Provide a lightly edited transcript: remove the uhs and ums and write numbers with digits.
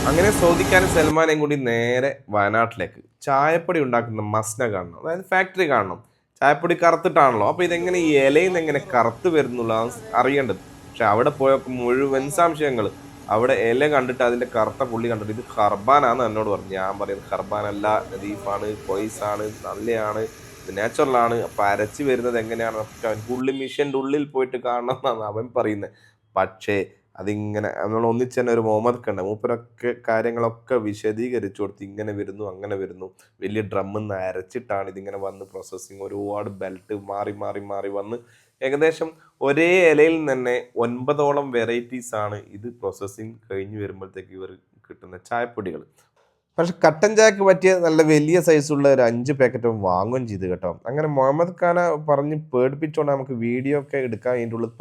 അങ്ങനെ സൗദിക്കാനും സൽമാനെയും കൂടി നേരെ വയനാട്ടിലേക്ക് ചായപ്പൊടി ഉണ്ടാക്കുന്ന മസ്ന കാണണം, അതായത് ഫാക്ടറി കാണണം. ചായപ്പൊടി കറുത്തിട്ടാണല്ലോ, അപ്പൊ ഇതെങ്ങനെ ഈ ഇലയിൽ നിന്ന് എങ്ങനെ കറുത്ത് വരുന്നുള്ള അറിയേണ്ടത്. പക്ഷെ അവിടെ പോയപ്പോ മുഴുവൻ സംശയങ്ങൾ. അവിടെ ഇല കണ്ടിട്ട് അതിന്റെ കറുത്ത പുള്ളി കണ്ടിട്ട് ഇത് ഖർബാനാന്ന് എന്നോട് പറഞ്ഞു. ഞാൻ പറയുന്നത് ഖർബാനല്ല, നദീഫാണ്, കൊയ്സാണ്, നല്ലയാണ്, ഇത് നാച്ചുറലാണ്. അപ്പൊ അരച്ച് വരുന്നത് എങ്ങനെയാണ് പുള്ളി മിഷ്യന്റെ ഉള്ളിൽ പോയിട്ട് കാണണം എന്നാണ് അവൻ പറയുന്നത്. പക്ഷേ അതിങ്ങനെ നമ്മൾ ഒന്നിച്ച് തന്നെ ഒരു മുഹമ്മദ് കണ്ട മൂപ്പരൊക്കെ കാര്യങ്ങളൊക്കെ വിശദീകരിച്ചു കൊടുത്ത് ഇങ്ങനെ വരുന്നു അങ്ങനെ വരുന്നു, വലിയ ഡ്രമ്മിൽ നിന്ന് അരച്ചിട്ടാണ് ഇതിങ്ങനെ വന്ന് പ്രോസസ്സിങ്, ഒരുപാട് ബെൽറ്റ് മാറി മാറി മാറി വന്ന് ഏകദേശം ഒരേ ഇലയിൽ തന്നെ 9ഓളം വെറൈറ്റീസ് ആണ് ഇത് പ്രോസസ്സിങ് കഴിഞ്ഞ് വരുമ്പോഴത്തേക്ക് ഇവർ കിട്ടുന്ന ചായപ്പൊടികൾ. പക്ഷെ കട്ടൻ ചായക്ക് പറ്റിയ നല്ല വലിയ സൈസുള്ള ഒരു 5 പാക്കറ്റ് വാങ്ങുകയും ചെയ്ത് കേട്ടോ. അങ്ങനെ മുഹമ്മദ് ഖാനെ പറഞ്ഞ് പേടിപ്പിച്ചുകൊണ്ട് നമുക്ക് വീഡിയോ ഒക്കെ എടുക്കാൻ അതിൻ്റെ ഉള്ളിൽ